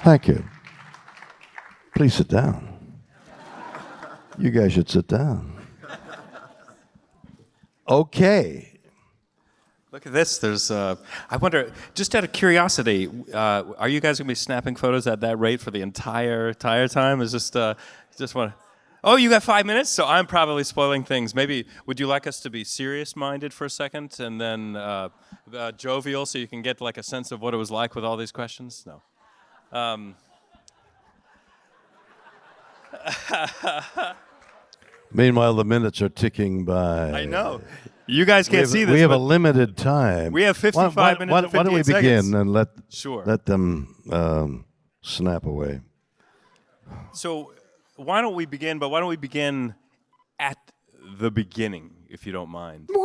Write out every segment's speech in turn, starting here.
Thank you. Please sit down. You guys should sit down. Okay. Look at this. There's, I wonder, just out of curiosity, are you guys going to be snapping photos at that rate for the entire time? Is just one? Oh, you got 5 minutes? So I'm probably spoiling things. Maybe, would you like us to be serious-minded for a second and then jovial so you can get like a sense of what it was like with all these questions? No. Meanwhile, the minutes are ticking by. I know. You guys can't see this. We have a limited time. We have 55 minutes and 58 Why don't we begin seconds. and Sure. let them snap away? So why don't we begin, but why don't we begin at the beginning, if you don't mind? Okay,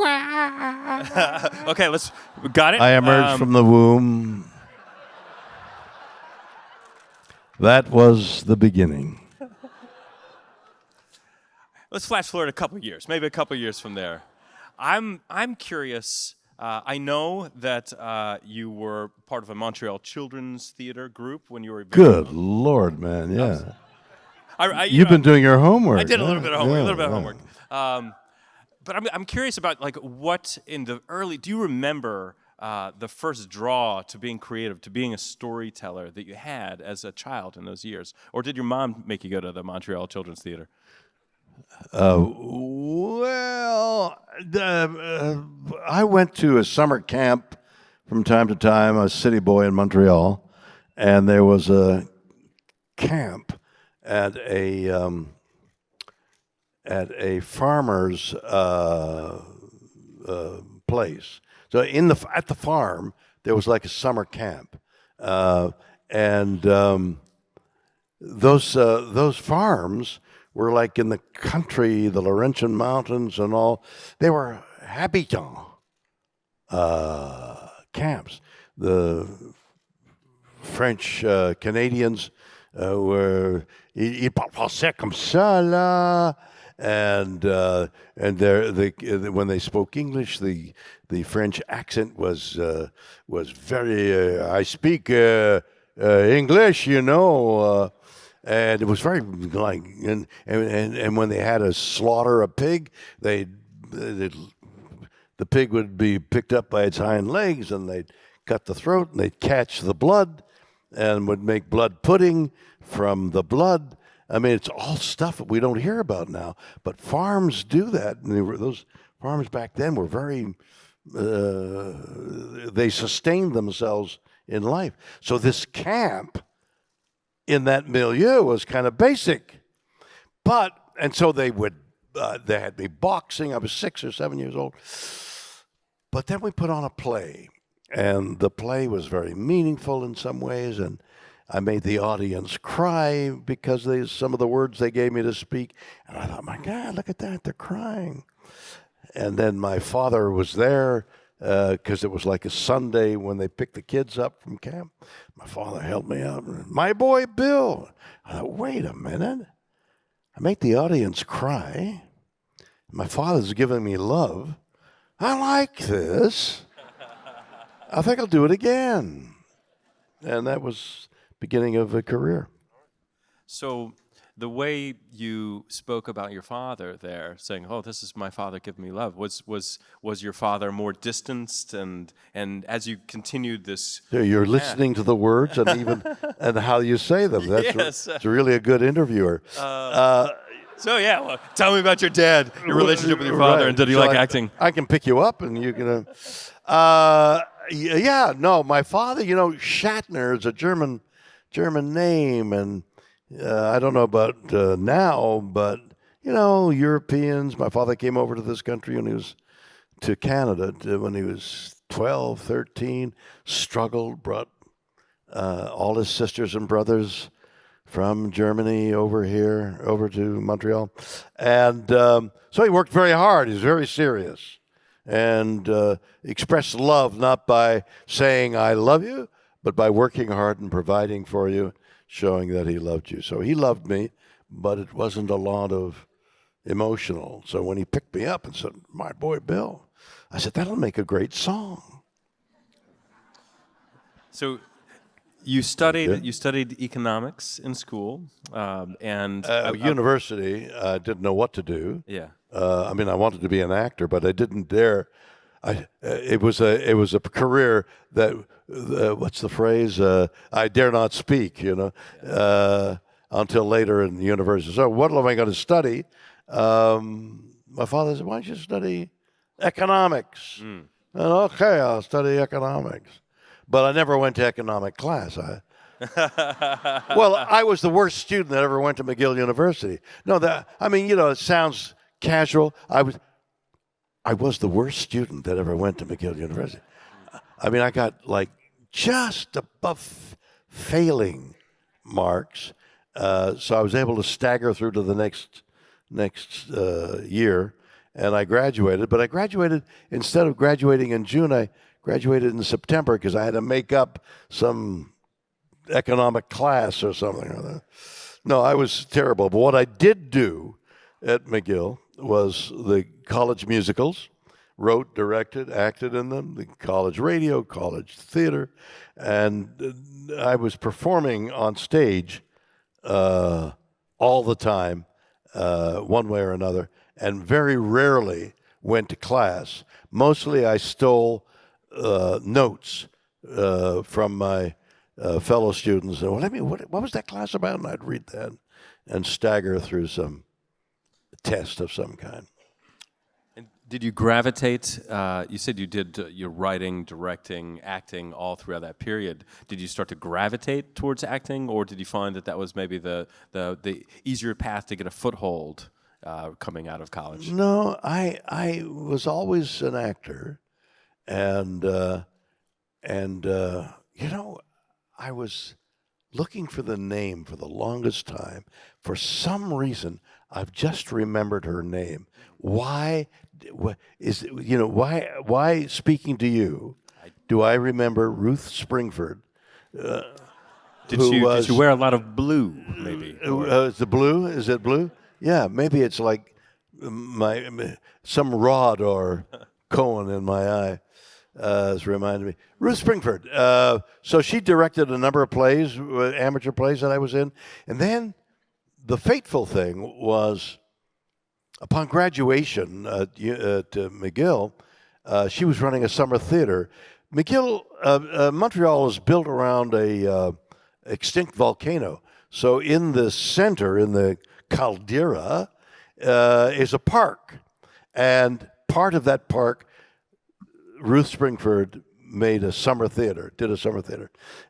got it? I emerged from the womb. That was the beginning. Let's flash forward a couple years, maybe a couple years from there. I'm curious. I know that you were part of a Montreal children's theater group when you were Good Lord, man, yeah. You've been doing your homework. I did a little bit of homework. But I'm curious about like what in the early. Do you remember the first draw to being creative, to being a storyteller that you had as a child in those years, or did your mom make you go to the Montreal Children's Theater? I went to a summer camp from time to time. I was a city boy in Montreal, and there was a camp at a farmer's place. So at the farm there was like a summer camp, and those farms were like in the country, the Laurentian Mountains and all. They were habitant camps. The French Canadians were ils parlaient comme ça là, and when they spoke English, the French accent was very. I speak English, you know. And it was very like, and when they had to slaughter a pig, the pig would be picked up by its hind legs, and they'd cut the throat, and they'd catch the blood, and would make blood pudding from the blood. I mean, it's all stuff that we don't hear about now, but farms do that, and those farms back then were very. They sustained themselves in life. So this camp in that milieu was kind of basic, and so they had me boxing. I was 6 or 7 years old, but then we put on a play, and the play was very meaningful in some ways, and I made the audience cry because some of the words they gave me to speak, and I thought, my God, look at that, they're crying. And then my father was there, because it was like a Sunday when they picked the kids up from camp. My father held me up. My boy Bill. I thought, wait a minute. I make the audience cry. My father's giving me love. I like this. I think I'll do it again. And that was beginning of a career. So the way you spoke about your father there, saying, "Oh, this is my father giving me love," was your father more distanced, and as you continued this, you're listening to the words and even and how you say them. That's yes. It's really a good interviewer. So yeah, well, tell me about your dad, your relationship with your father, and did he like acting? I can pick you up, and you can. No, my father. You know, Shatner is a German name, and. I don't know about now, but, you know, Europeans, my father came over to this country when he was to Canada when he was 12, 13, struggled, brought all his sisters and brothers from Germany over here, over to Montreal. And so he worked very hard. He was very serious and expressed love not by saying, I love you, but by working hard and providing for you, showing that he loved you. So he loved me, but it wasn't a lot of emotional. So when he picked me up and said, my boy Bill, I said, that'll make a great song. So You studied economics in school, and University, I didn't know what to do. yeah. I mean, I wanted to be an actor, but I didn't dare. It was a career that what's the phrase? I dare not speak. Until later in university. So what am I going to study? My father said, "Why don't you study economics?" And, okay, I'll study economics. But I never went to economic class. Well, I was the worst student that ever went to McGill University. No, it sounds casual. I was the worst student that ever went to McGill University. I mean, I got like just above failing marks, so I was able to stagger through to the next year, and I graduated. But I graduated, instead of graduating in June, I graduated in September because I had to make up some economic class or something. No, I was terrible. But what I did do at McGill was the college musicals, wrote, directed, acted in them, the college radio, college theater, and I was performing on stage all the time, one way or another, and very rarely went to class. Mostly I stole notes from my fellow students. And, what was that class about? And I'd read that and stagger through some test of some kind. And did you gravitate? You said you did your writing, directing, acting all throughout that period. Did you start to gravitate towards acting, or did you find that was maybe the easier path to get a foothold coming out of college? No, I was always an actor, and I was looking for the name for the longest time. For some reason, I've just remembered her name. Why speaking to you, do I remember Ruth Springford? Did you wear a lot of blue, maybe? Is it blue? Is it blue? Yeah, maybe it's like some rod or cone in my eye. Has reminded me. Ruth Springford. So she directed a number of plays, amateur plays that I was in. And then the fateful thing was, upon graduation at McGill, she was running a summer theater. Montreal is built around a extinct volcano. So in the center, in the caldera, is a park. And part of that park, Ruth Springford did a summer theater.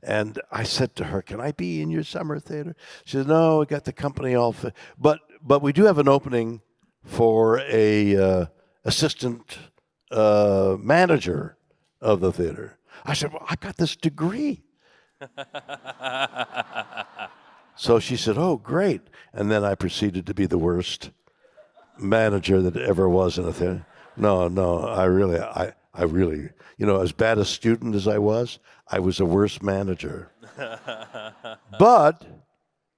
And I said to her, "Can I be in your summer theater?" She said, "No, we got the company all but we do have an opening for a assistant manager of the theater." I said, "Well, I got this degree." So she said, "Oh, great." And then I proceeded to be the worst manager that ever was in a theater. No, I really, as bad a student as I was a worse manager. But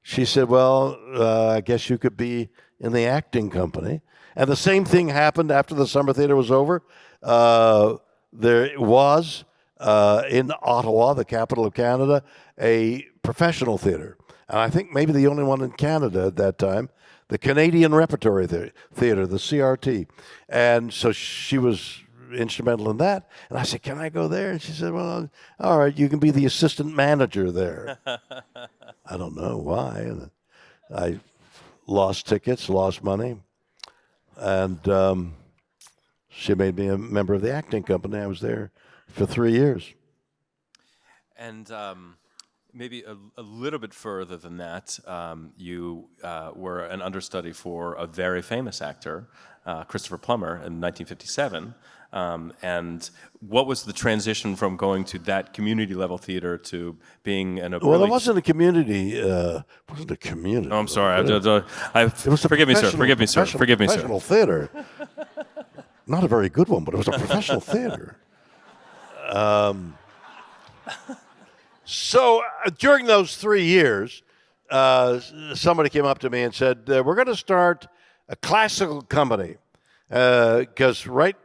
she said, "Well, I guess you could be in the acting company." And the same thing happened after the summer theater was over. There was, in Ottawa, the capital of Canada, a professional theater. And I think maybe the only one in Canada at that time, the Canadian Repertory Theater, the CRT. And so she was instrumental in that. And I said, "Can I go there?" And she said, "Well, all right, you can be the assistant manager there." I don't know why. And I lost tickets, lost money. And she made me a member of the acting company. I was there for 3 years. And maybe a little bit further than that, you were an understudy for a very famous actor, Christopher Plummer, in 1957. And what was the transition from going to that community level theater to being in a Well, it wasn't a community. Oh, I'm sorry. Forgive me, sir. Professional theater. Not a very good one, but it was a professional theater. So during those 3 years, somebody came up to me and said, "We're going to start a classical company." Because right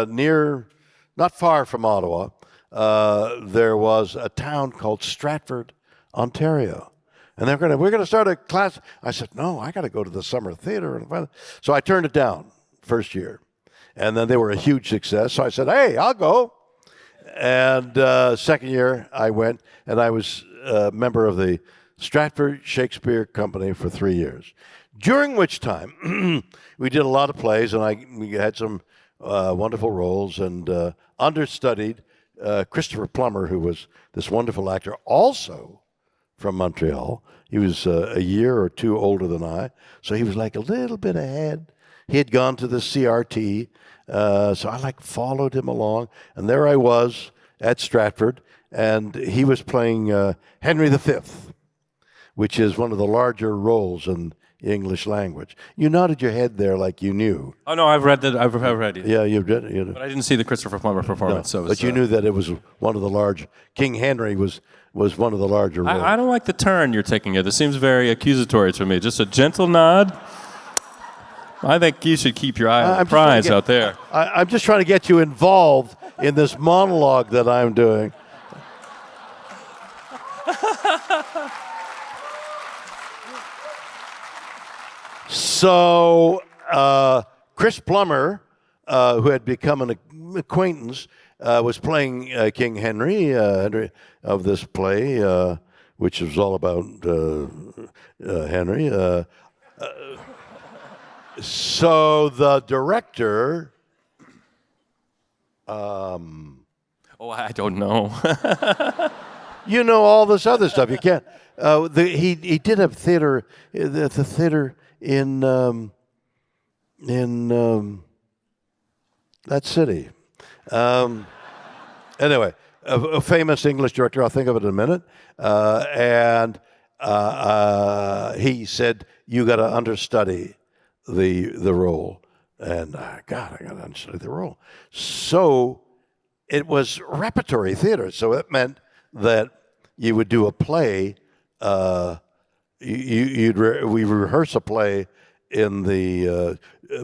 near, not far from Ottawa, there was a town called Stratford, Ontario. And we're gonna start a class. I said, no, I got to go to the summer theater. So I turned it down first year. And then they were a huge success. So I said, hey, I'll go. And second year I went, and I was a member of the Stratford Shakespeare Company for 3 years. During which time we did a lot of plays, and we had some wonderful roles, and understudied Christopher Plummer, who was this wonderful actor, also from Montreal. He was a year or two older than I, so he was like a little bit ahead. He had gone to the CRT, so I followed him along, and there I was at Stratford, and he was playing Henry V, which is one of the larger roles in the English language. You nodded your head there like you knew. Oh no, I've read that. I've read it. Yeah, you did. You did. But I didn't see the Christopher Plummer performance. No, So but you knew that it was one of the large. King Henry was one of the larger roles. I don't like the turn you're taking here. This seems very accusatory to me. Just a gentle nod. I think you should keep your eye on the prize out there. I'm just trying to get you involved in this monologue that I'm doing. So Chris Plummer, who had become an acquaintance, was playing King Henry of this play, which was all about Henry. So the director... Oh, I don't know. You know all this other stuff. You can't. He did a theater, the theater in that city. Anyway, a famous English director. I'll think of it in a minute. And he said, "You got to understudy the role." And God, I got to understudy the role. So it was repertory theater. So it meant that you would do a play. We rehearse a play in the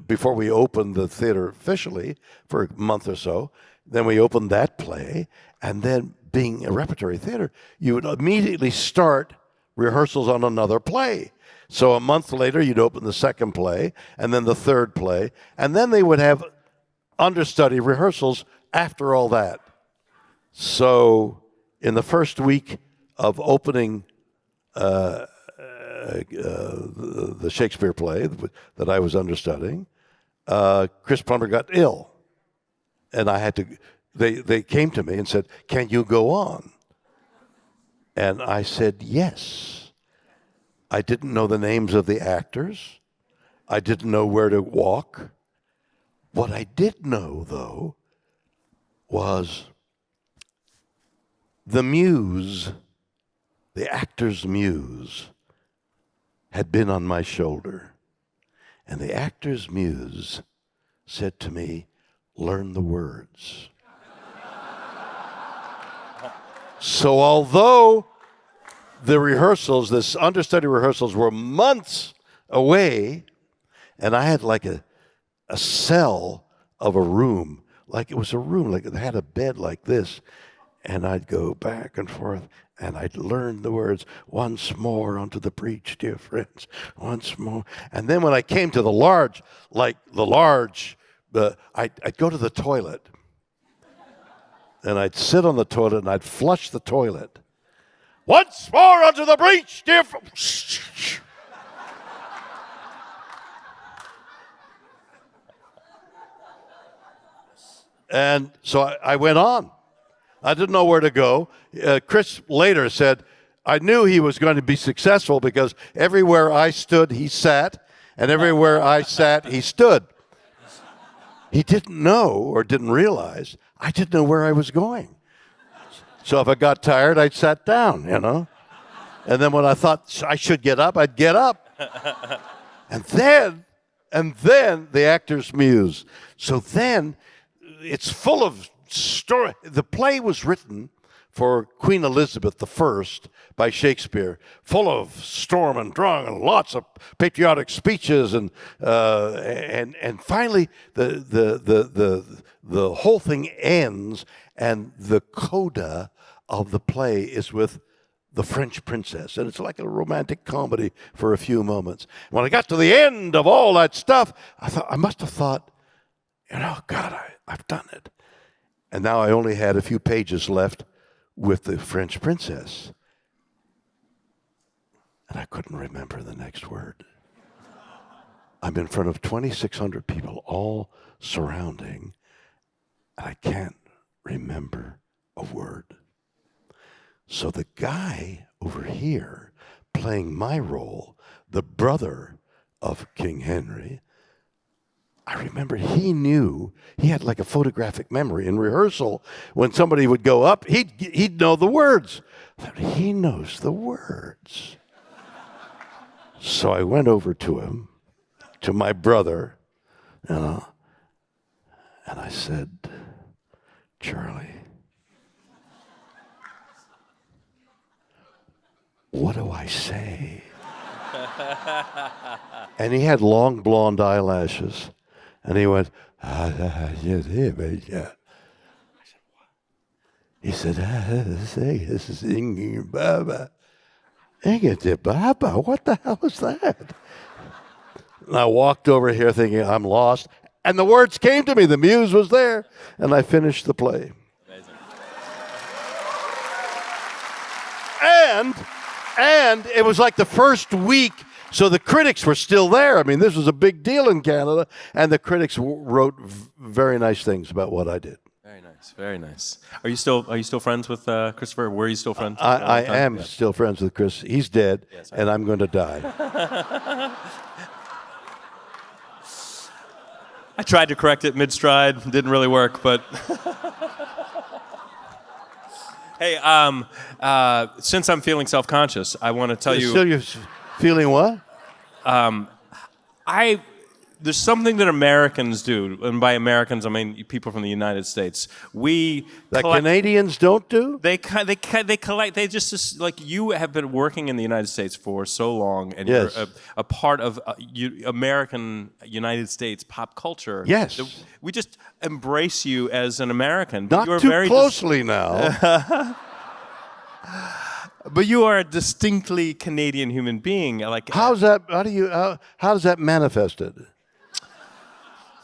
before we opened the theater officially for a month or so. Then we opened that play, and then being a repertory theater, you would immediately start rehearsals on another play. So a month later, you'd open the second play, and then the third play, and then they would have understudy rehearsals after all that. So in the first week of opening the Shakespeare play that I was understudying, Chris Plummer got ill. And I had to, they came to me and said, "Can you go on?" And I said, yes. I didn't know the names of the actors. I didn't know where to walk. What I did know, though, was the muse, the actor's muse, had been on my shoulder. And the actor's muse said to me, "Learn the words." So although the rehearsals, this understudy rehearsals, were months away, and I had like a cell of a room, like it was a room, like it had a bed like this, and I'd go back and forth, and I'd learn the words, "Once more onto the breach, dear friends, once more." And then when I came to the large, I'd go to the toilet, and I'd sit on the toilet, and I'd flush the toilet. "Once more onto the breach, dear friends." And so I went on. I didn't know where to go. Chris later said, I knew he was going to be successful because everywhere I stood, he sat, and everywhere I sat, he stood. He didn't know or didn't realize I didn't know where I was going. So if I got tired, I sat down, you know. And then when I thought I should get up, I'd get up. And then the actor's muse. So then it's full of story. The play was written for Queen Elizabeth I by Shakespeare, full of storm and drang and lots of patriotic speeches, and finally the whole thing ends, and the coda of the play is with the French princess, and it's like a romantic comedy for a few moments. When I got to the end of all that stuff, I must have thought, God, I've done it. And now I only had a few pages left with the French princess. And I couldn't remember the next word. I'm in front of 2,600 people, all surrounding, and I can't remember a word. So the guy over here playing my role, the brother of King Henry, I remember he had like a photographic memory. In rehearsal, when somebody would go up, he'd know the words. He knows the words. So I went over to him, to my brother, and I said, Charlie, what do I say? And he had long blonde eyelashes. And he went, he said, singing Baba. Baba, what the hell is that? And I walked over here thinking I'm lost. And the words came to me. The muse was there. And I finished the play. Amazing. And it was like the first week. So the critics were still there. I mean, this was a big deal in Canada, and the critics wrote very nice things about what I did. Very nice, very nice. Are you still friends with Christopher? Were you still friends? I am still friends with Chris. He's dead, yes, and I'm going to die. I tried to correct it mid-stride, didn't really work, but. Hey, since I'm feeling self-conscious, I want to tell you. Still, you're feeling what? There's something that Americans do, and by Americans I mean people from the United States. Canadians don't do? They collect. They just like you have been working in the United States for so long, and yes. You're a part of American United States pop culture. Yes, we just embrace you as an American. Not you're too very closely now. But you are a distinctly Canadian human being. Like how's that? How does that manifested?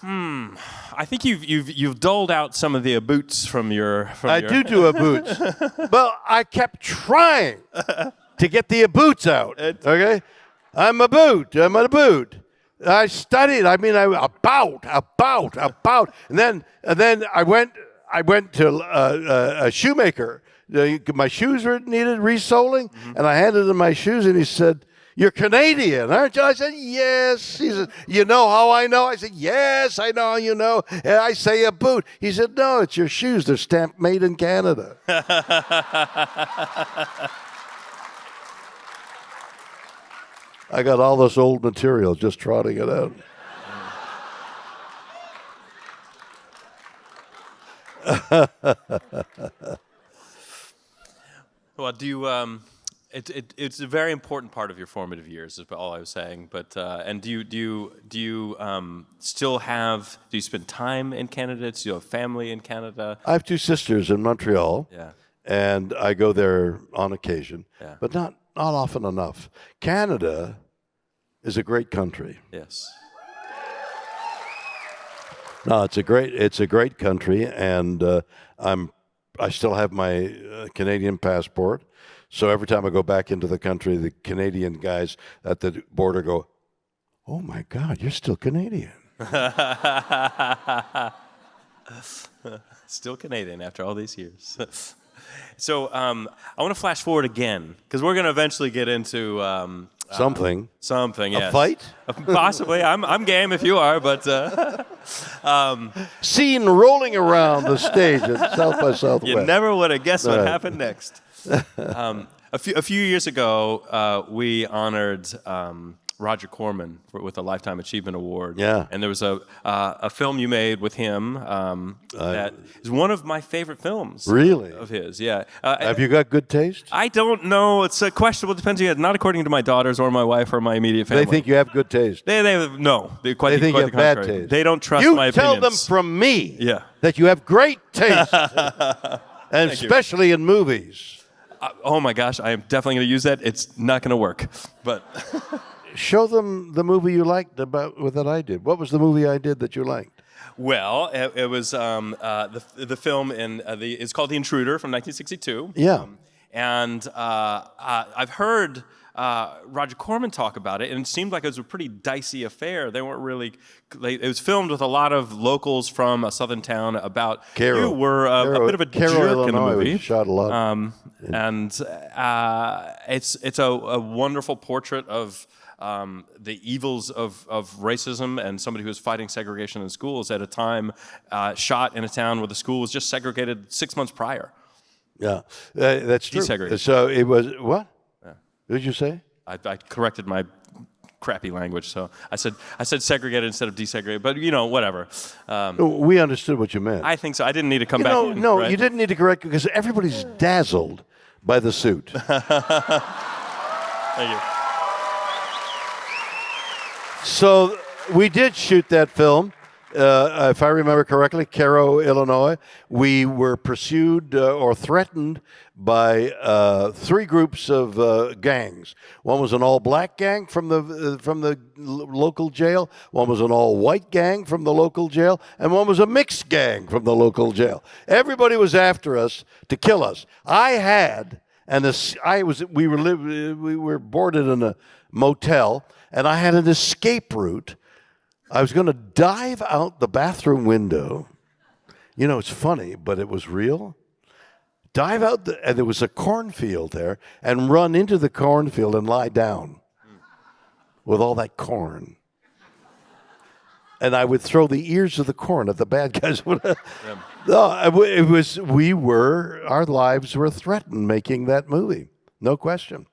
I think you've doled out some of the boots from your. I do a boots. Well, I kept trying to get the boots out. Okay, I'm a boot. I studied. I mean, about, and then I went to a shoemaker. My shoes needed resoling, and I handed him my shoes, and he said, "You're Canadian, aren't you?" I said, "Yes." He said, "You know how I know?" I said, "Yes, I know how you know." And I say a boot. He said, "No, it's your shoes. They're stamped made in Canada." I got all this old material just trotting it out. Well, do you? It's a very important part of your formative years, is all I was saying. But and do you still have? Do you spend time in Canada? Do you have family in Canada? I have two sisters in Montreal. Yeah. And I go there on occasion, yeah. But not often enough. Canada is a great country. Yes. No, it's a great country, and I still have my Canadian passport. So every time I go back into the country, the Canadian guys at the border go, "Oh my God, you're still Canadian." Still Canadian after all these years. So I want to flash forward again, because we're going to eventually get into something. Something, yes. A fight? Possibly. I'm game if you are, but scene rolling around the stage at South by Southwest. You never would have guessed what happened next. A few years ago, we honored Roger Corman with a Lifetime Achievement Award. Yeah. And there was a film you made with him that is one of my favorite films. Really? Of his, yeah. Have you got good taste? I don't know. It's a questionable. Depends. Not according to my daughters or my wife or my immediate family. They think you have good taste. They no. They think you have bad taste. They don't trust you my tell opinions. them from me Yeah. that you have great taste, and especially in movies. Oh my gosh, I am definitely going to use that. It's not going to work, but Show them the movie you liked that I did. What was the movie I did that you liked? well, it was the film it's called The Intruder from 1962. Yeah. And I've heard Roger Corman talk about it, and it seemed like it was a pretty dicey affair. They weren't really. It was filmed with a lot of locals from a southern town. About Carroll. you were a bit of a Carroll, jerk Illinois, in the movie. was shot a lot. And it's a wonderful portrait of the evils of racism and somebody who was fighting segregation in schools at a time shot in a town where the school was just segregated 6 months prior. Yeah, that's true. Desegregated. So it was what? Yeah. What did you say? I corrected my crappy language, so I said segregated instead of desegregated, but whatever. We understood what you meant. I think so. I didn't need to come back in. No, right? you didn't need to correct because everybody's dazzled by the suit. Thank you. So we did shoot that film. If I remember correctly, Cairo, Illinois. We were pursued or threatened by 3 groups of gangs. One was an all-black gang from the local jail. One was an all-white gang from the local jail, and one was a mixed gang from the local jail. Everybody was after us to kill us. We were boarded in a motel, and I had an escape route. I was going to dive out the bathroom window. It's funny, but it was real. Dive out, and there was a cornfield there, and run into the cornfield and lie down with all that corn. And I would throw the ears of the corn at the bad guys. Our lives were threatened making that movie. No question.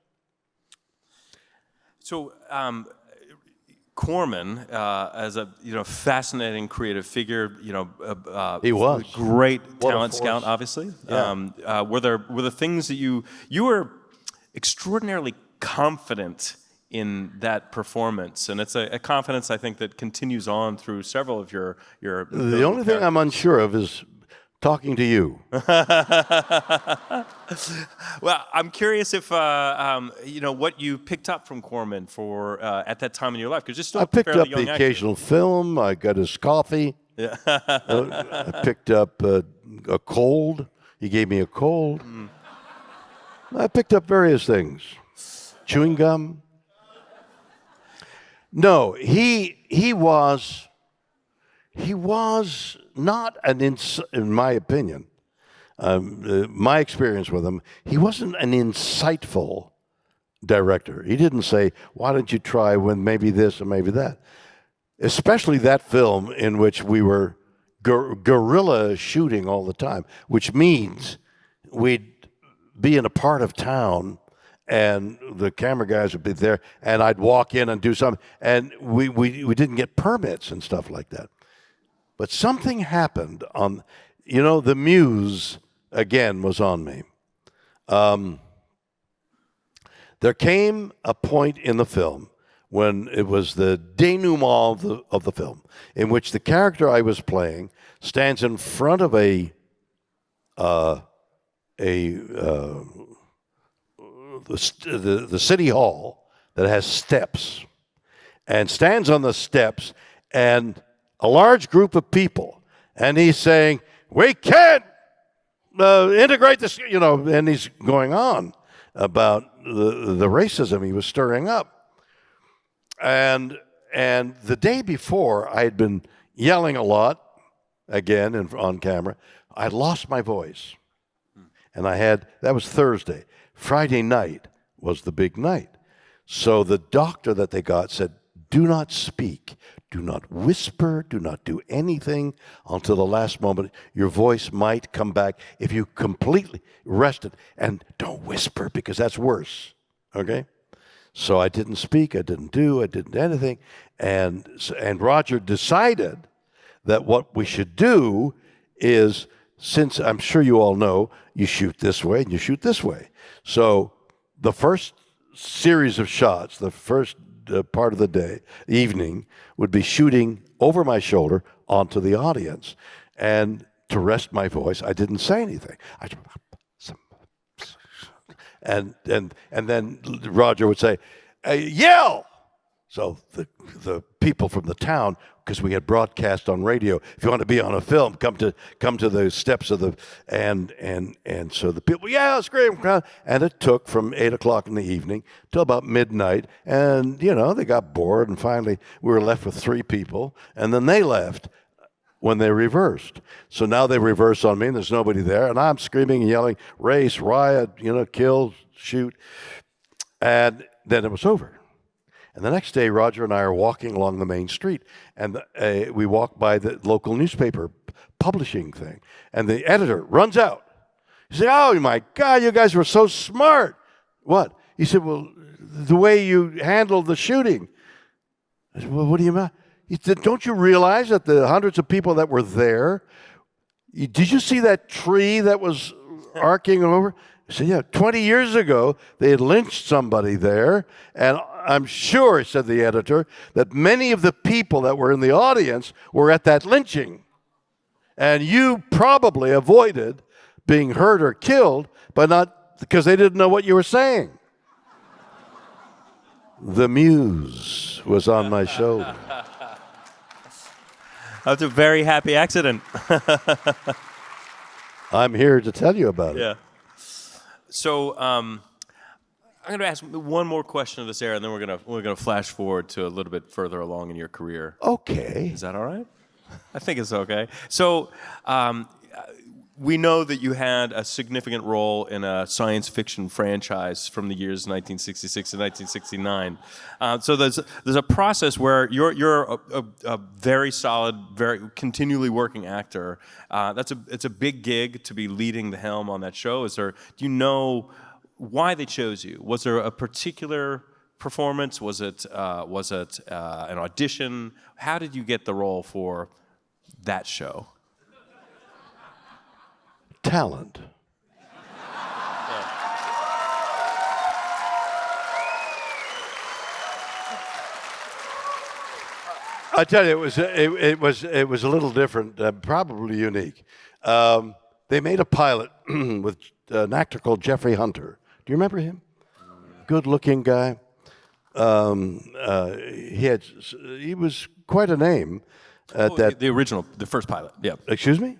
So, Corman, as a fascinating creative figure, he was great talent scout, obviously. Yeah. Were there things that you were extraordinarily confident in that performance, and it's a confidence I think that continues on through several of your. The only thing I'm unsure of is talking to you. Well, I'm curious if what you picked up from Corman for at that time in your life, because you're still I picked fairly up young the occasional film. I got his coffee. Yeah. I picked up a cold. He gave me a cold. I picked up various things. Chewing gum. No, he was not in my opinion, my experience with him, he wasn't an insightful director. He didn't say, why don't you try with maybe this or maybe that? Especially that film in which we were guerrilla shooting all the time, which means we'd be in a part of town and the camera guys would be there, and I'd walk in and do something, and we didn't get permits and stuff like that. But something happened on, the muse, again, was on me. There came a point in the film when it was the denouement of the film, in which the character I was playing stands in front of the city hall that has steps, and stands on the steps, and a large group of people, and he's saying, we can't integrate this, and he's going on about the racism he was stirring up. And the day before, I had been yelling a lot, again on camera. I lost my voice. And that was Thursday. Friday night was the big night. So the doctor that they got said, do not speak, do not whisper, do not do anything until the last moment. Your voice might come back if you completely rest it. And don't whisper, because that's worse, okay? So I didn't speak, I didn't do anything. And Roger decided that what we should do is, since I'm sure you all know, you shoot this way and you shoot this way. So the first series of shots, the first part of the day, evening, would be shooting over my shoulder onto the audience. And to rest my voice, I didn't say anything. And then Roger would say, yell! So the people from the town, because we had broadcast on radio, if you want to be on a film, come to the steps of the and so the people scream, and it took from 8 o'clock in the evening till about midnight, and they got bored, and finally we were left with 3 people, and then they left when they reversed. So now they reverse on me, and there's nobody there, and I'm screaming and yelling, race, riot, kill, shoot, and then it was over. And the next day, Roger and I are walking along the main street, and we walk by the local newspaper publishing thing, and the editor runs out. He said, "Oh, my God, you guys were so smart." What? He said, "Well, the way you handled the shooting." I said, "Well, what do you mean?" He said, "Don't you realize that the hundreds of people that were there, did you see that tree that was arcing over?" I said, "Yeah, 20 years ago, they had lynched somebody there, and I'm sure," said the editor, "that many of the people that were in the audience were at that lynching. And you probably avoided being hurt or killed, but not because they didn't know what you were saying." The muse was on my shoulder. That's a very happy accident. I'm here to tell you about it. Yeah. So I'm going to ask one more question of this era, and then we're gonna flash forward to a little bit further along in your career. Okay. Is that all right? I think it's okay. So we know that you had a significant role in a science fiction franchise from the years 1966 to 1969. So there's a process where you're a very solid, very continually working actor. It's a big gig to be leading the helm on that show. Do you know why they chose you? Was there a particular performance? Was it an audition? How did you get the role for that show? Talent. I tell you, it was a little different, probably unique. They made a pilot with an actor called Jeffrey Hunter. Do you remember him? Good-looking guy. He was quite a name at that. The original, the first pilot. Yeah. Excuse me?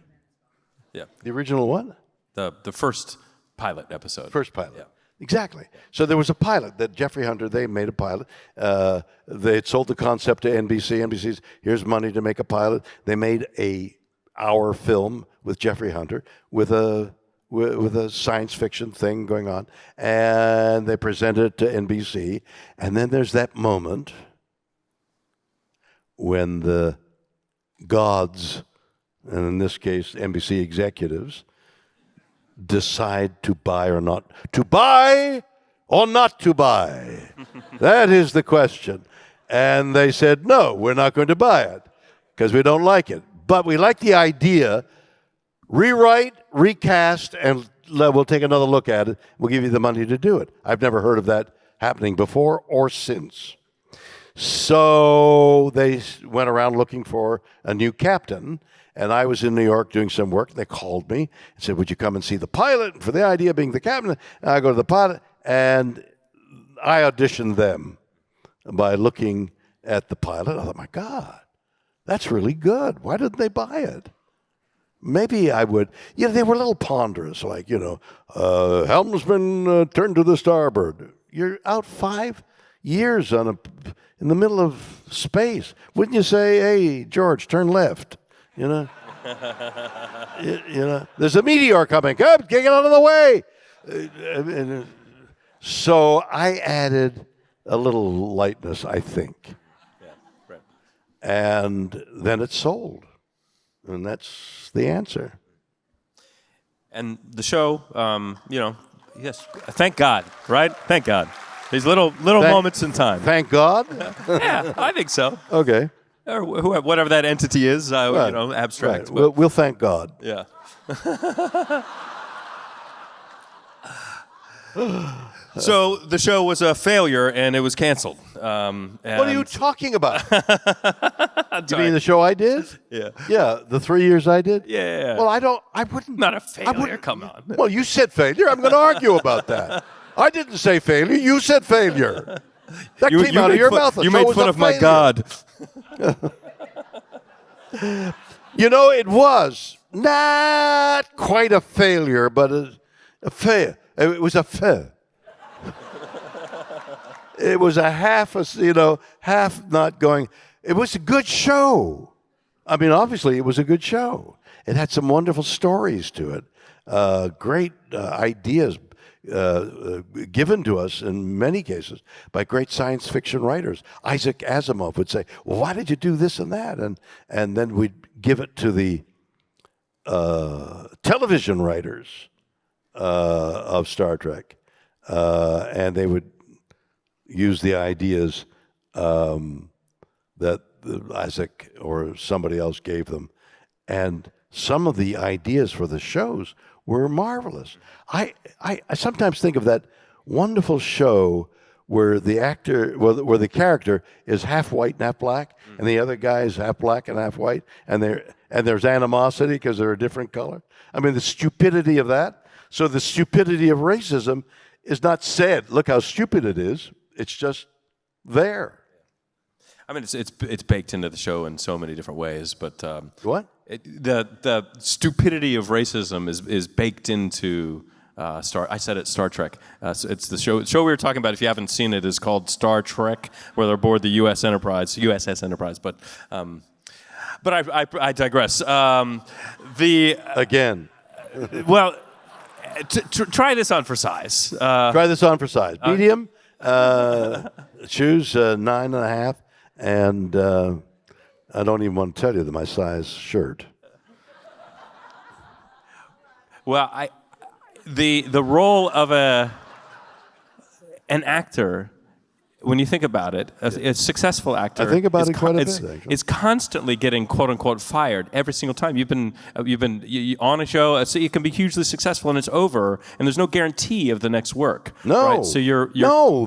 Yeah. The original what? The first pilot episode. First pilot. Yeah. Exactly. So there was a pilot that Jeffrey Hunter, they made a pilot. They had sold the concept to NBC. NBC's, here's money to make a pilot. They made a hour film with Jeffrey Hunter with a science fiction thing going on. And they presented it to NBC. And then there's that moment when the gods, and in this case, NBC executives, decide to buy or not to buy or not to buy. That is the question. And they said, no, we're not going to buy it because we don't like it. But we like the idea. Rewrite, recast, and we'll take another look at it. We'll give you the money to do it. I've never heard of that happening before or since. So they went around looking for a new captain. And I was in New York doing some work. They called me and said, would you come and see the pilot? And for the idea of being the captain, and I go to the pilot, and I auditioned them by looking at the pilot. I thought, my God, that's really good. Why didn't they buy it? Maybe I would. They were a little ponderous, like, helmsman, turn to the starboard. You're out 5 years in the middle of space. Wouldn't you say, hey, George, turn left? There's a meteor coming. Come, get out of the way. So I added a little lightness, I think. Yeah, right. And then it sold. And that's the answer. And the show, yes, thank God, right? Thank God. These little moments in time. Thank God. Yeah, I think so. Okay. Or whatever that entity is, abstract. Right. We'll thank God. Yeah. So the show was a failure and it was canceled. What are you talking about? You mean the show I did? Yeah. Yeah, the 3 years I did? Yeah. Well, I wouldn't. Not a failure, come on. Well, you said failure. I'm going to argue about that. I didn't say failure. You said failure. That came out of your mouth. You made fun of my God. You know, it was not quite a failure, but a fair. It was a fair. It was a half not going. It was a good show. I mean, obviously, it was a good show. It had some wonderful stories to it, great ideas given to us in many cases by great science fiction writers. Isaac Asimov would say, "Well, why did you do this and that?" And then we'd give it to the television writers of Star Trek, and they would use the ideas that Isaac or somebody else gave them. And some of the ideas for the shows were marvelous. I sometimes think of that wonderful show where the where the character is half white and half black, and the other guy is half black and half white, and there's animosity because they're a different color. I mean, the stupidity of that. So the stupidity of racism is not said, look how stupid it is. It's just there. I mean, it's baked into the show in so many different ways, but What? The stupidity of racism is baked into Star Trek. So it's the show we were talking about. If you haven't seen it, is called Star Trek, where they're aboard the USS Enterprise. But I digress. Again. Well, try this on for size. Try this on for size. Medium. Choose 9.5, and I don't even want to tell you my size shirt. Well, the role of an actor, when you think about it, a successful actor, I think about it quite a bit. Actually. It's constantly getting quote unquote fired every single time. You've been on a show, so it can be hugely successful and it's over, and there's no guarantee of the next work. No, right? So you're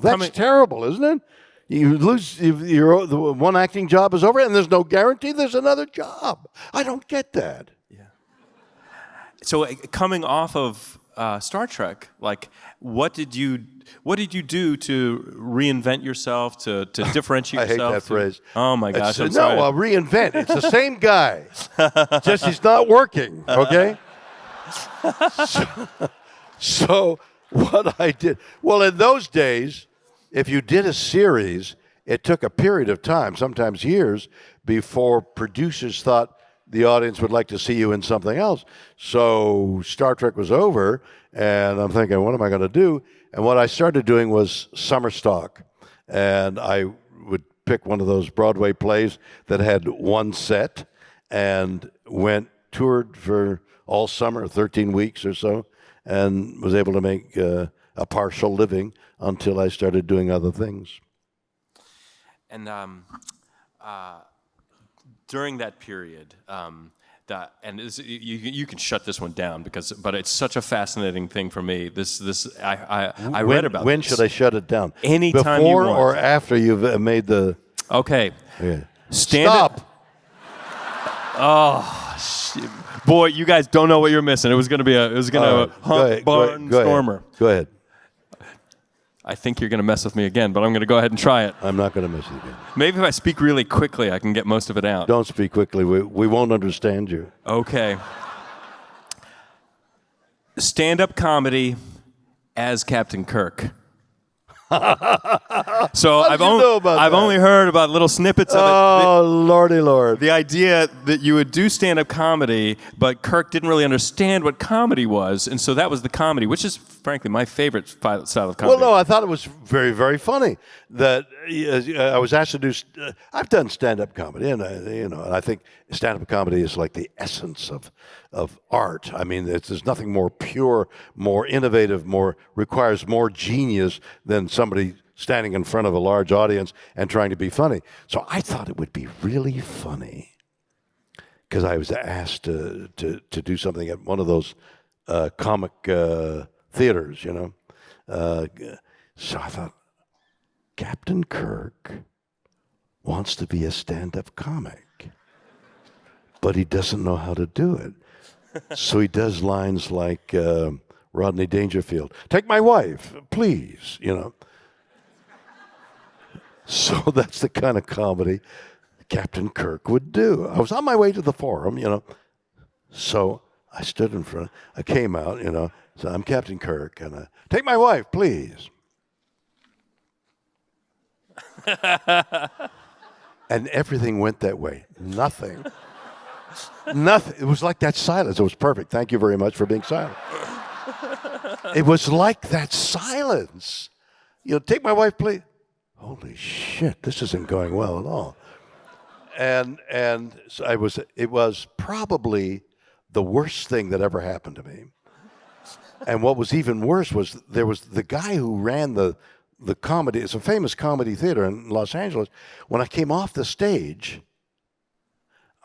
that's terrible, isn't it? You lose the one acting job is over, and there's no guarantee there's another job. I don't get that. Yeah. So coming off of Star Trek, like what did you do to reinvent yourself, to differentiate yourself? I hate that phrase. Oh my gosh! I'm no, sorry. Reinvent. It's the same guy, just he's not working. Okay. So what I did, well, in those days, if you did a series, it took a period of time, sometimes years, before producers thought the audience would like to see you in something else. So Star Trek was over, and I'm thinking, what am I going to do? And what I started doing was summer stock. And I would pick one of those Broadway plays that had one set and toured for all summer, 13 weeks or so, and was able to make a partial living until I started doing other things. And during that period, you can shut this one down but it's such a fascinating thing for me. I read about. When should I shut it down? Anytime before you want. Or after you've made the. Okay. Yeah. Stop. Oh, shit. Boy, you guys don't know what you're missing. It was going to hunt barnstormer. Go ahead. I think you're going to mess with me again, but I'm going to go ahead and try it. I'm not going to mess with you again. Maybe if I speak really quickly, I can get most of it out. Don't speak quickly. We won't understand you. Okay. Stand-up comedy as Captain Kirk. So I've only heard about little snippets of it. Oh, lordy lord. The idea that you would do stand-up comedy, but Kirk didn't really understand what comedy was, and so that was the comedy, which is, frankly, my favorite style of comedy. Well, no, I thought it was very, very funny that I was asked to do. I've done stand-up comedy, and I think stand-up comedy is like the essence of art. I mean, there's nothing more pure, more innovative, requires more genius than somebody standing in front of a large audience and trying to be funny. So I thought it would be really funny because I was asked to do something at one of those comic theaters, you know. So I thought, Captain Kirk wants to be a stand-up comic, but he doesn't know how to do it. So he does lines like Rodney Dangerfield, "Take my wife, please," you know. So that's the kind of comedy Captain Kirk would do. I was on my way to the forum, you know. So I stood in front, I came out, you know, so I'm Captain Kirk, and "Take my wife, please." And everything went that way. Nothing. Nothing. It was like that silence. It was perfect. Thank you very much for being silent. It was like that silence. You know, "Take my wife, please." Holy shit, this isn't going well at all. And so it was probably the worst thing that ever happened to me. And what was even worse was there was the guy who ran the comedy, it's a famous comedy theater in Los Angeles. When I came off the stage,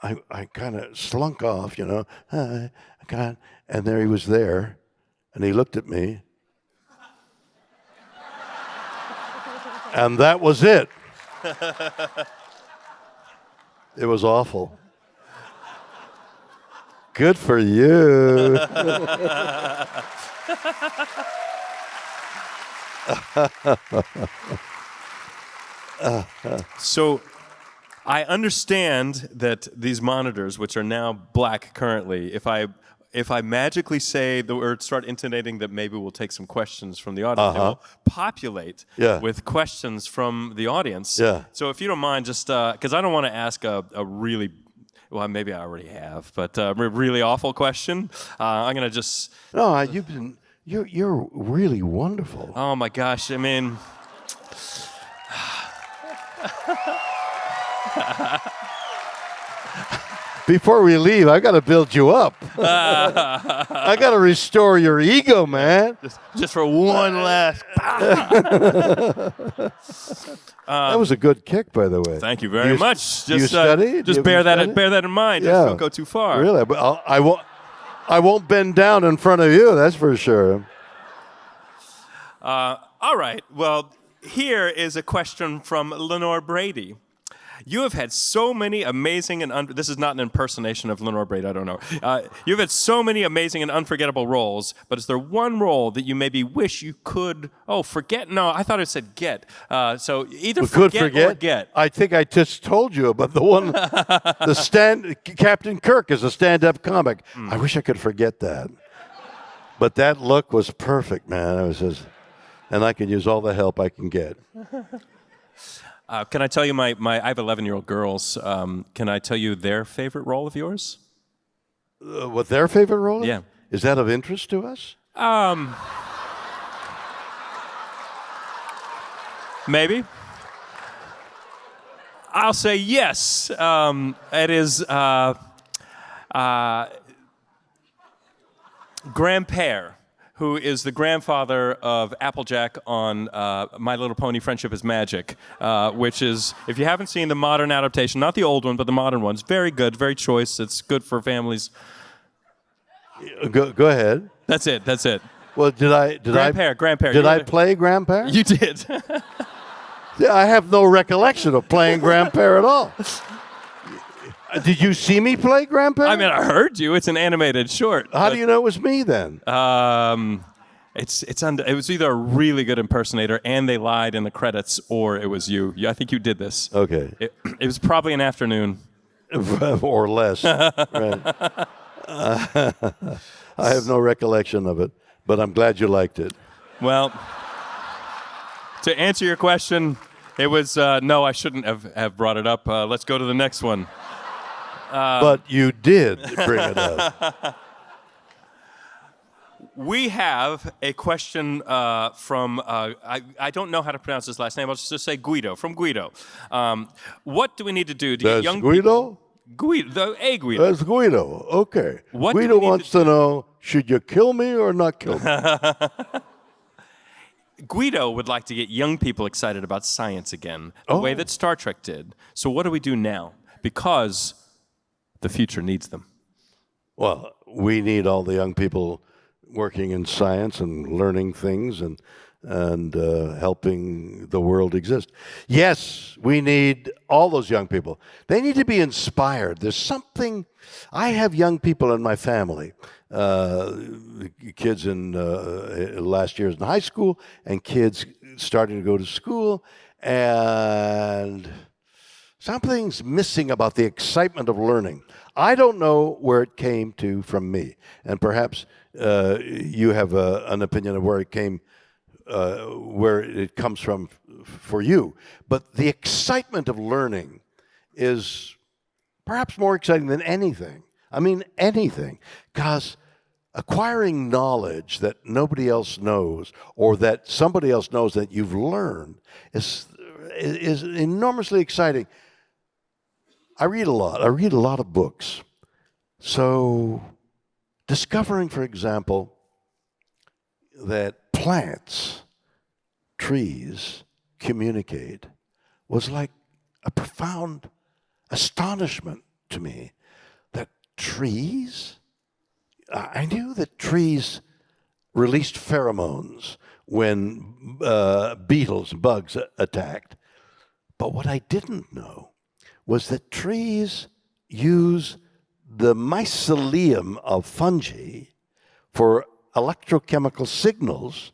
I kind of slunk off, you know, and there he was there, and he looked at me, and that was it. It was awful. Good for you. So I understand that these monitors, which are now black currently, if I magically say or start intonating that maybe we'll take some questions from the audience, they will populate with questions from the audience. Yeah. So if you don't mind, just because I don't want to ask a really, well, maybe I already have, but a really awful question. I'm gonna just. No, you're really wonderful. Oh my gosh! I mean. Before we leave, I got to build you up. I got to restore your ego, man. Just for one last. That was a good kick, by the way. Thank you very much. You studied? Just bear that in mind. Yeah. Just don't go too far. Really, but I won't bend down in front of you. That's for sure. All right. Well, here is a question from Lenore Brady. You have had so many amazing and this is not an impersonation of Lenore Brady, I don't know. You've had so many amazing and unforgettable roles, but is there one role that you maybe wish you could, forget? No, I thought it said get. So either forget or get. I think I just told you about the one, Captain Kirk is a stand-up comic. I wish I could forget that. But that look was perfect, man. It was just, and I can use all the help I can get. Can I tell you I have 11-year-old girls. Can I tell you their favorite role of yours? What their favorite role is? Yeah. Is that of interest to us? Maybe. I'll say yes. It is Grandpere, who is the grandfather of Applejack on My Little Pony: Friendship is Magic, which is, if you haven't seen the modern adaptation, not the old one, but the modern one, it's very good, very choice. It's good for families. Go ahead. That's it. Well, Grandpere. Did I play Grandpere? You did. Yeah, I have no recollection of playing Grandpere at all. Did you see me play Grandpere? I mean, I heard you. It's an animated short. How do you know it was me then? It was either a really good impersonator and they lied in the credits, or it was you. I think you did this. Okay. It was probably an afternoon. Or less. Right. I have no recollection of it, but I'm glad you liked it. Well, to answer your question, it was, no, I shouldn't have brought it up. Let's go to the next one. But you did bring it up. We have a question from, I don't know how to pronounce his last name. I'll just say Guido, from Guido. What do we need to do to get young Guido? Guido? Guido. That's Guido. Okay. What Guido wants to know, should you kill me or not kill me? Guido would like to get young people excited about science again, the way that Star Trek did. So what do we do now? Because the future needs them. Well, we need all the young people working in science and learning things and helping the world exist. Yes, we need all those young people. They need to be inspired. There's something. I have young people in my family, kids in last years in high school, and kids starting to go to school, and something's missing about the excitement of learning. I don't know where it came to from me, and perhaps you have an opinion of where it came, where it comes from for you. But the excitement of learning is perhaps more exciting than anything. I mean, anything, because acquiring knowledge that nobody else knows, or that somebody else knows that you've learned, is enormously exciting. I read a lot. I read a lot of books. So discovering, for example, that plants, trees, communicate was like a profound astonishment to me. That trees, I knew that trees released pheromones when beetles and bugs attacked. But what I didn't know was that trees use the mycelium of fungi for electrochemical signals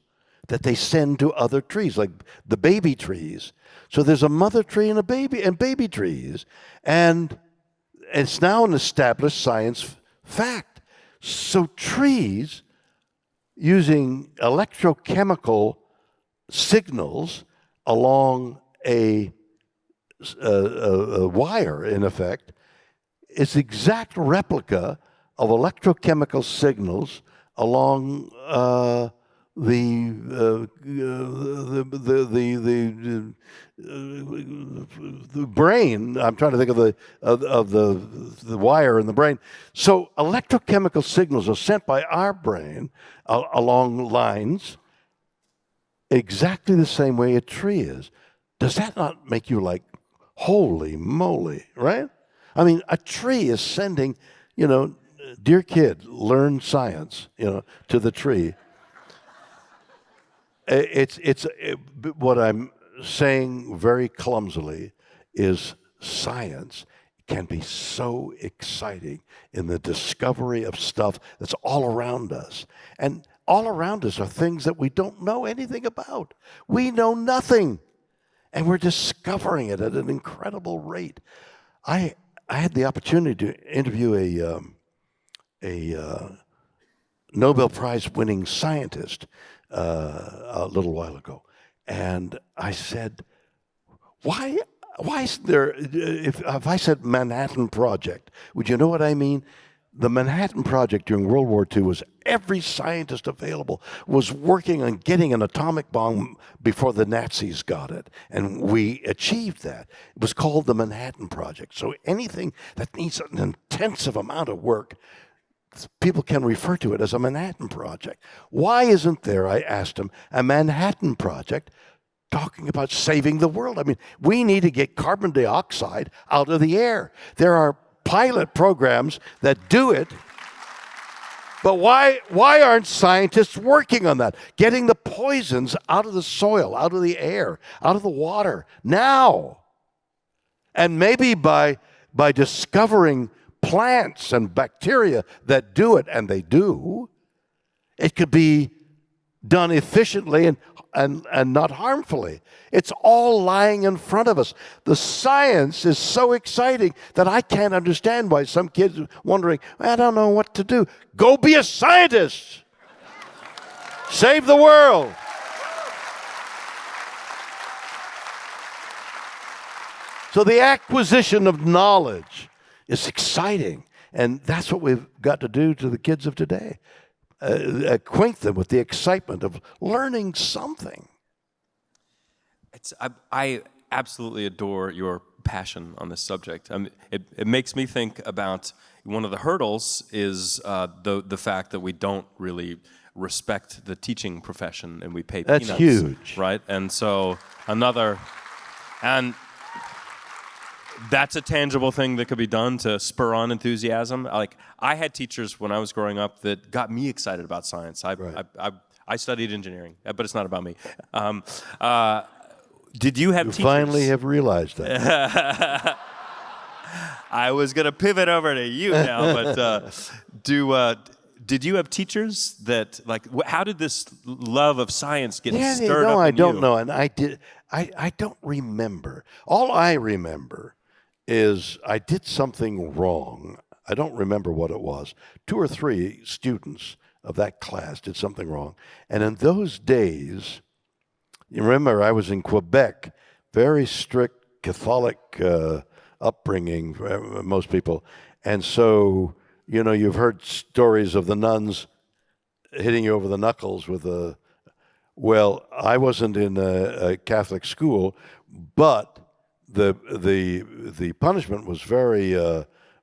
that they send to other trees, like the baby trees. So there's a mother tree and baby trees, and it's now an established science fact. So trees using electrochemical signals along a wire, in effect, is exact replica of electrochemical signals along the brain. I'm trying to think of the wire in the brain. So electrochemical signals are sent by our brain along lines exactly the same way a tree is. Does that not make you like, holy moly, right? I mean, a tree is sending, dear kid, learn science, to the tree. What I'm saying very clumsily is science can be so exciting in the discovery of stuff that's all around us. And all around us are things that we don't know anything about. We know nothing. And we're discovering it at an incredible rate. I had the opportunity to interview a Nobel Prize winning scientist a little while ago, and I said, "Why isn't there?" If I said Manhattan Project, would you know what I mean? The Manhattan Project during World War II was every scientist available was working on getting an atomic bomb before the Nazis got it. And we achieved that. It was called the Manhattan Project. So anything that needs an intensive amount of work, people can refer to it as a Manhattan Project. Why isn't there, I asked him, a Manhattan Project talking about saving the world? I mean, we need to get carbon dioxide out of the air. There are pilot programs that do it, but why aren't scientists working on that? Getting the poisons out of the soil, out of the air, out of the water now. And maybe by discovering plants and bacteria that do it, and they do, it could be done efficiently and not harmfully. It's all lying in front of us. The science is so exciting that I can't understand why some kids are wondering, I don't know what to do. Go be a scientist. Save the world. So the acquisition of knowledge is exciting, and that's what we've got to do to the kids of today. Acquaint them with the excitement of learning something. I absolutely adore your passion on this subject. It makes me think about one of the hurdles is the fact that we don't really respect the teaching profession and we pay That's peanuts. huge. Right? And so and that's a tangible thing that could be done to spur on enthusiasm. Like, I had teachers when I was growing up that got me excited about science. I studied engineering, but it's not about me. Did you have You teachers? finally have realized that. I was going to pivot over to you now, but did you have teachers that, like, how did this love of science get stirred up in you? I don't know, and I don't remember. All I remember is I did something wrong. I don't remember what it was. 2 or 3 students of that class did something wrong, and in those days, you remember I was in Quebec, very strict Catholic upbringing for most people, and so you've heard stories of the nuns hitting you over the knuckles with a. Well, I wasn't in a Catholic school, but the punishment was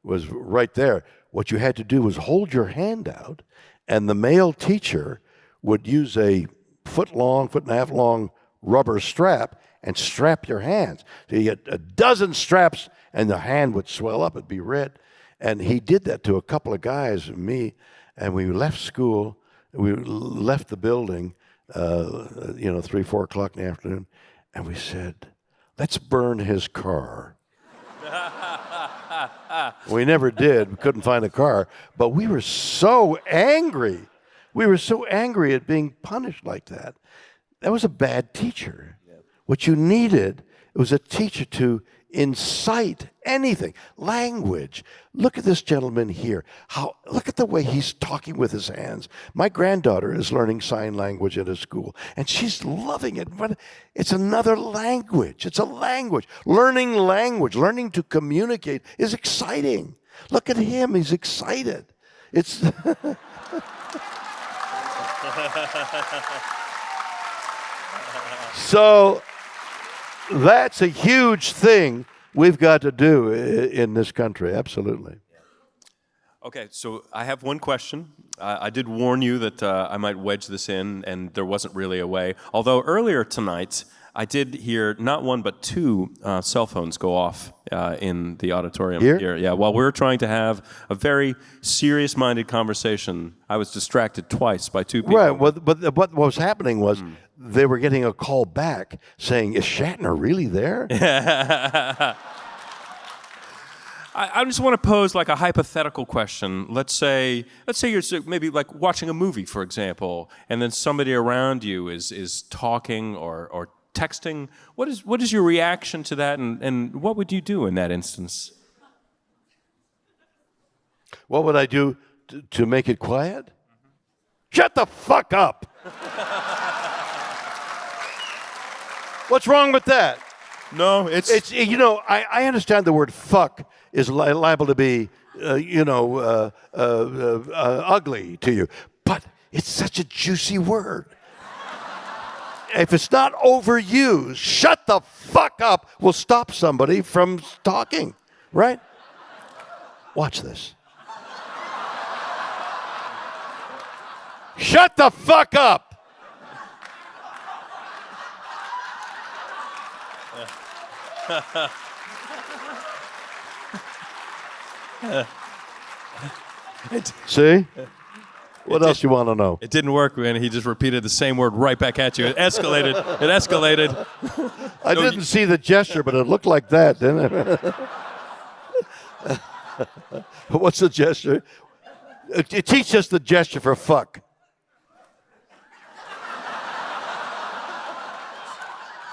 was right there. What you had to do was hold your hand out, and the male teacher would use a foot and a half long rubber strap and strap your hands. So you get a dozen straps, and the hand would swell up. It'd be red. And he did that to a couple of guys, me, and we left school. We left the building, 3, 4 o'clock in the afternoon, and we said, let's burn his car. We never did. We couldn't find a car, but we were so angry. We were so angry at being punished like that. That was a bad teacher. Yep. What you needed was a teacher to incite anything. Language. Look at this gentleman here. Look at the way he's talking with his hands. My granddaughter is learning sign language at a school, and she's loving it. But it's another language. It's a language. Learning language, learning to communicate is exciting. Look at him. He's excited. It's... So that's a huge thing we've got to do in this country, absolutely. Okay, so I have one question. I did warn you that I might wedge this in, and there wasn't really a way. Although earlier tonight, I did hear not 1 but 2 cell phones go off in the auditorium here. Yeah, while we were trying to have a very serious-minded conversation, I was distracted twice by 2 people. Right, but what was happening was they were getting a call back saying, is Shatner really there? I just want to pose like a hypothetical question. Let's say you're maybe like watching a movie, for example, and then somebody around you is talking or texting. What is your reaction to that, and what would you do in that instance? What would I do to make it quiet? Mm-hmm. Shut the fuck up! What's wrong with that? No, it's I understand the word fuck is liable to be ugly to you, but it's such a juicy word. If it's not overused, shut the fuck up will stop somebody from talking, right? Watch this. Shut the fuck up! See? What else you want to know? It didn't work, and he just repeated the same word right back at you. It escalated. It escalated. I didn't see the gesture, but it looked like that, didn't it? What's the gesture? Teach us the gesture for fuck.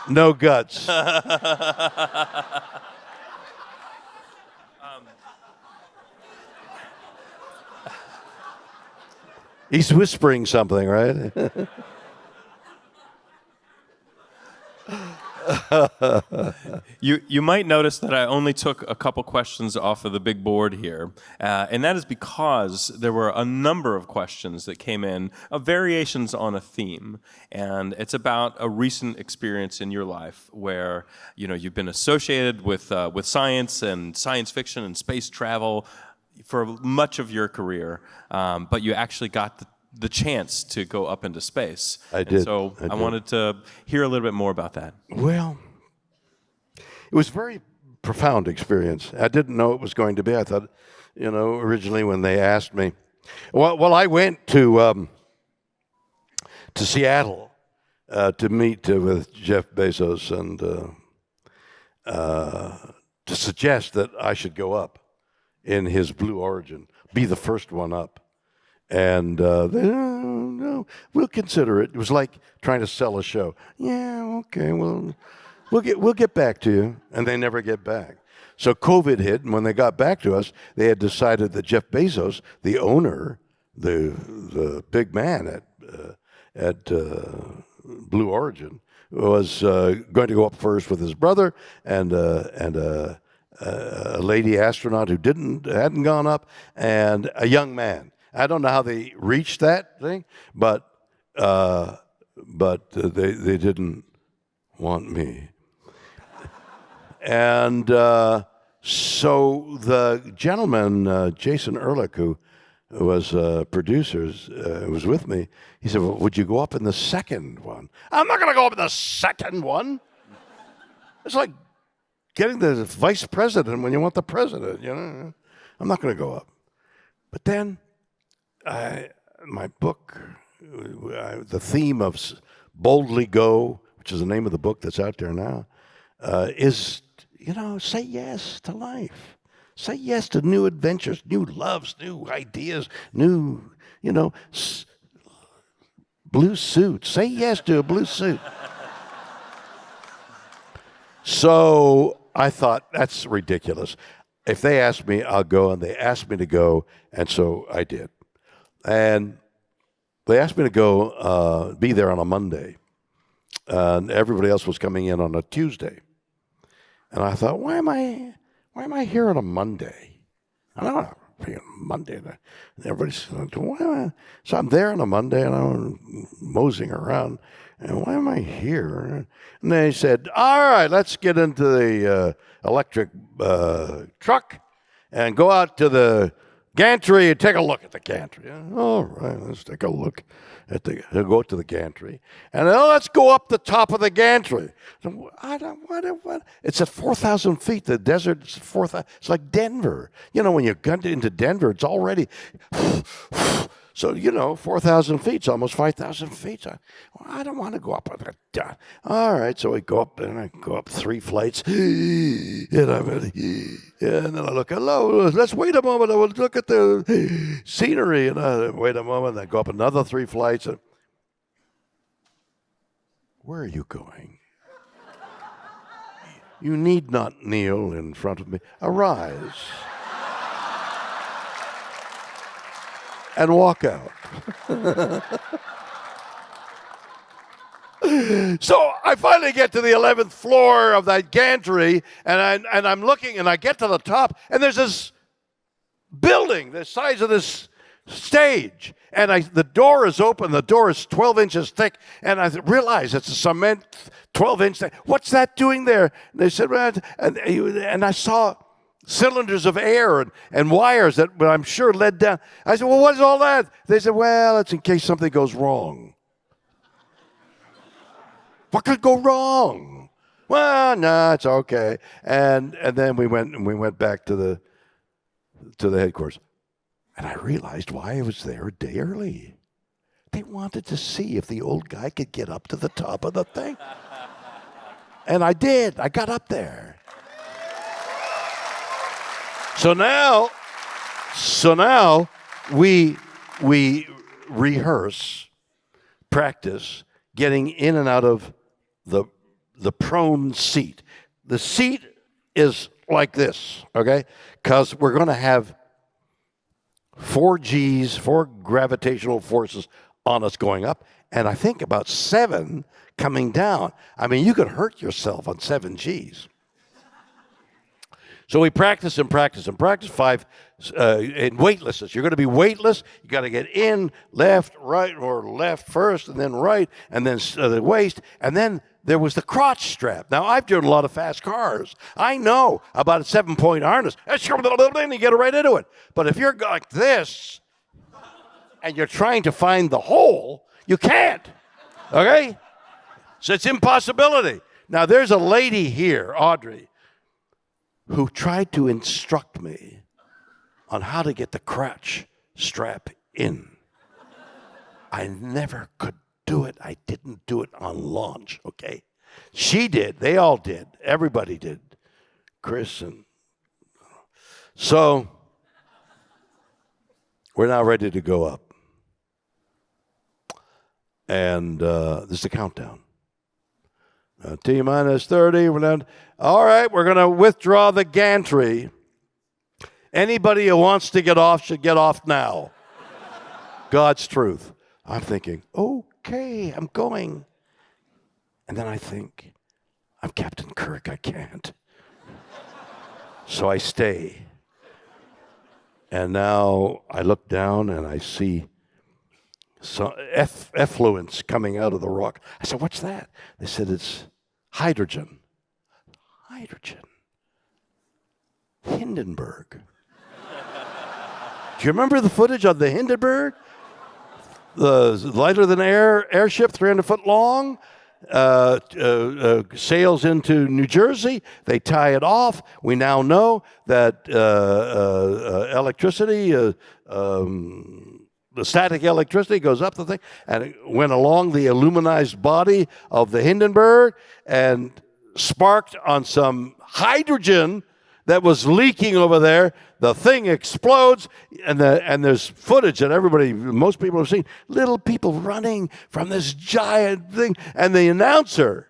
No guts. He's whispering something, right? You might notice that I only took a couple questions off of the big board here, and that is because there were a number of questions that came in of variations on a theme, and it's about a recent experience in your life where you've been associated with science and science fiction and space travel for much of your career, but you actually got the chance to go up into space. I And did. so I did. wanted to hear a little bit more about that. Well, it was a very profound experience. I didn't know it was going to be. I thought, originally when they asked me, well, I went to Seattle to meet with Jeff Bezos and to suggest that I should go up in his Blue Origin, be the first one up. And they, no, we'll consider it. It was like trying to sell a show. Yeah, okay, well, we'll get back to you, and they never get back. So COVID hit, and when they got back to us, they had decided that Jeff Bezos, the owner, the big man at Blue Origin, was going to go up first with his brother and a lady astronaut who hadn't gone up, and a young man. I don't know how they reached that thing, but they didn't want me. And so the gentleman, Jason Ehrlich, who was producers, was with me, he said, well, would you go up in the second one? I'm not going to go up in the second one. It's like getting the vice president when you want the president, I'm not going to go up. But then my book, the theme of Boldly Go, which is the name of the book that's out there now, is, say yes to life. Say yes to new adventures, new loves, new ideas, new, blue suit. Say yes to a blue suit. So I thought, that's ridiculous. If they ask me, I'll go, and they asked me to go, and so I did. And they asked me to go be there on a Monday, and everybody else was coming in on a Tuesday. And I thought, why am I here on a Monday? I don't want to be on a Monday. And everybody's why? So I'm there on a Monday, and I'm moseying around. And why am I here? And they said, all right, let's get into the electric truck and go out to the gantry and take a look at the gantry. All right, let's take a look at go to the gantry. And then let's go up the top of the gantry. What? It's at 4,000 feet. The desert is 4,000. It's like Denver. When you get into Denver, it's already... So, 4,000 feet, it's almost 5,000 feet. I don't want to go up. All right, so we go up, and I go up 3 flights. And then I look, hello, let's wait a moment. I will look at the scenery. And I wait a moment, and I go up another 3 flights. And, where are you going? You need not kneel in front of me. Arise. And walk out. So I finally get to the 11th floor of that gantry, and I'm looking, and I get to the top, and there's this building the size of this stage, and the door is open. The door is 12 inches thick, and I realize it's a cement 12-inch thing. What's that doing there? And they said, well, and I saw cylinders of air and wires that I'm sure led down. I said, well, what is all that? They said, well, it's in case something goes wrong. What could go wrong? Well, no, it's okay. And then we went back to the headquarters. And I realized why I was there a day early. They wanted to see if the old guy could get up to the top of the thing. And I did. I got up there. So now we rehearse, practice getting in and out of the prone seat. The seat is like this, okay? Because we're going to have 4 Gs, 4 gravitational forces on us going up, and I think about 7 coming down. I mean, you could hurt yourself on 7 Gs. So we practice and practice and practice 5 in weightlessness. You're going to be weightless. You got to get in, left, right, or left first, and then right, and then the waist, and then there was the crotch strap. Now, I've driven a lot of fast cars. I know about a 7-point harness. And you get right into it. But if you're like this, and you're trying to find the hole, you can't. Okay? So it's impossibility. Now, there's a lady here, Audrey, who tried to instruct me on how to get the crotch strap in. I never could do it. I didn't do it on launch, okay? She did. They all did. Everybody did. Chris and... So, we're now ready to go up. And this is the countdown. T-minus 30. We're done. All right, we're going to withdraw the gantry. Anybody who wants to get off should get off now. God's truth. I'm thinking, okay, I'm going. And then I think, I'm Captain Kirk, I can't. So I stay. And now I look down and I see some effluence coming out of the rock. I said, what's that? They said, it's hydrogen. Hydrogen. Hindenburg. Do you remember the footage of the Hindenburg? The lighter-than-air airship, 300 foot long, sails into New Jersey. They tie it off. We now know that electricity, the static electricity goes up the thing, and it went along the aluminized body of the Hindenburg and sparked on some hydrogen that was leaking over there. The thing explodes, and there's footage that most people have seen, little people running from this giant thing, and the announcer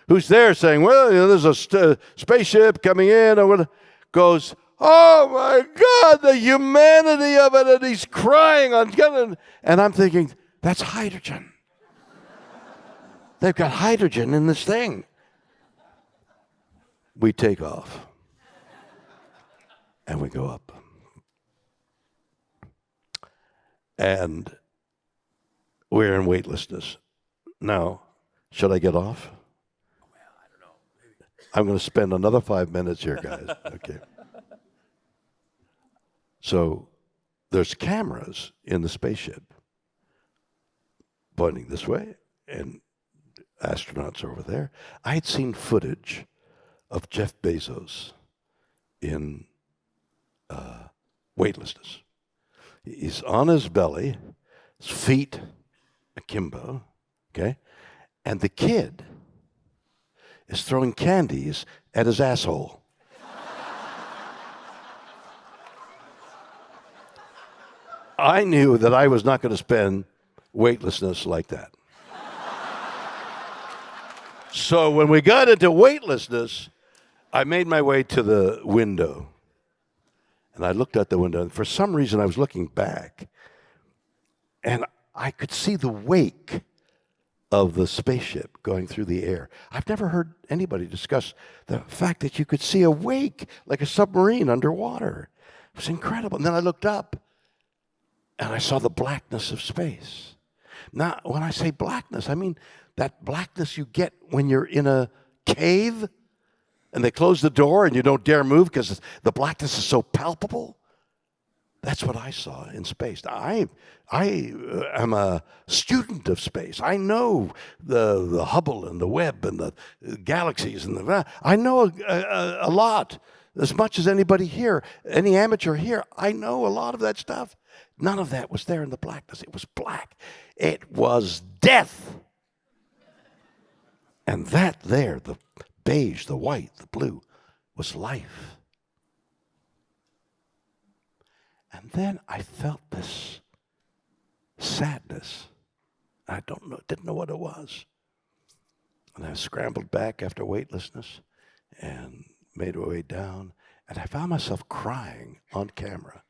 who's there saying, well, there's a spaceship coming in, or what, goes, oh my God, the humanity of it, and he's crying and I'm thinking, that's hydrogen. They've got hydrogen in this thing. We take off. And we go up. And we're in weightlessness. Now, should I get off? Well, I don't know. Maybe. I'm going to spend another 5 minutes here, guys. Okay. So there's cameras in the spaceship pointing this way, and astronauts are over there. I had seen footage of Jeff Bezos in weightlessness. He's on his belly, his feet akimbo, okay? And the kid is throwing candies at his asshole. I knew that I was not going to spend weightlessness like that. So when we got into weightlessness, I made my way to the window. And I looked out the window, and for some reason I was looking back, and I could see the wake of the spaceship going through the air. I've never heard anybody discuss the fact that you could see a wake like a submarine underwater. It was incredible. And then I looked up, and I saw the blackness of space. Now, when I say blackness, I mean that blackness you get when you're in a cave and they close the door and you don't dare move because the blackness is so palpable. That's what I saw in space. I am a student of space. I know the Hubble and the Webb and the galaxies and I know a lot, as much as anybody here, any amateur here. I know a lot of that stuff. None of that was there in the blackness. It was black. It was death. And that there, the beige, the white, the blue, was life. And then I felt this sadness. I didn't know what it was. And I scrambled back after weightlessness and made my way down. And I found myself crying on camera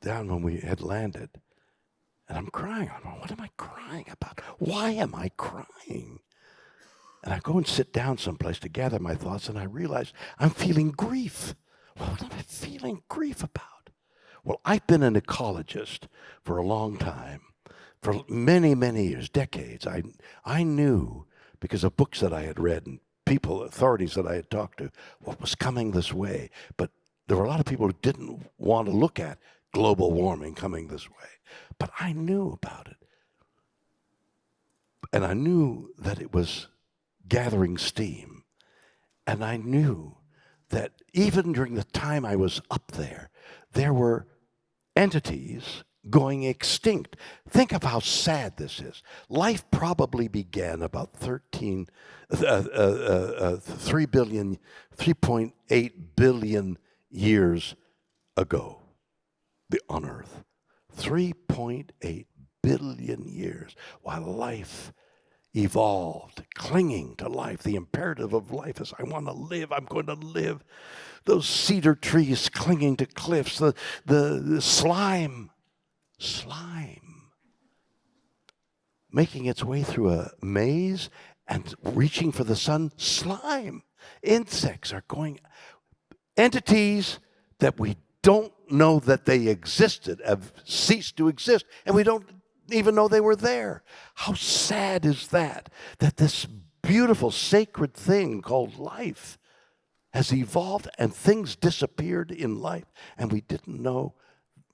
down when we had landed. And I'm crying. I'm like, what am I crying about? Why am I crying? And I go and sit down someplace to gather my thoughts, and I realize I'm feeling grief. Well, what am I feeling grief about? Well, I've been an ecologist for a long time, for many, many years, decades. I knew, because of books that I had read and people, authorities that I had talked to, what was coming this way. But there were a lot of people who didn't want to look at global warming coming this way. But I knew about it. And I knew that it was gathering steam. And I knew that even during the time I was up there, there were entities going extinct. Think of how sad this is. Life probably began about 3.8 billion years ago on Earth. 3.8 billion years, while life evolved, clinging to life. The imperative of life is, I want to live, I'm going to live. Those cedar trees clinging to cliffs, the slime making its way through a maze and reaching for the sun. Slime. Insects are going. Entities that we don't know that they existed have ceased to exist, and we don't even know they were there. How sad is that? That this beautiful sacred thing called life has evolved and things disappeared in life, and we didn't know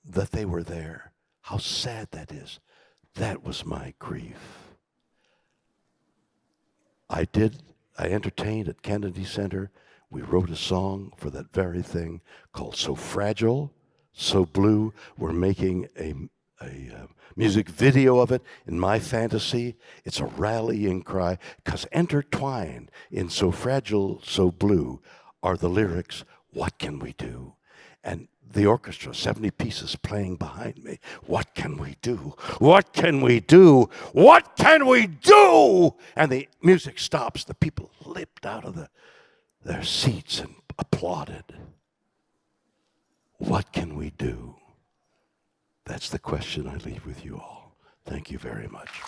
that they were there. How sad that is. That was my grief. I entertained at Kennedy Center. We wrote a song for that very thing called So Fragile, So Blue. We're making a music video of it in my fantasy. It's a rallying cry, because intertwined in So Fragile, So Blue are the lyrics, what can we do? And the orchestra, 70 pieces playing behind me. What can we do? What can we do? What can we do? And the music stops. The people leapt out of their seats and applauded. What can we do? That's the question I leave with you all. Thank you very much.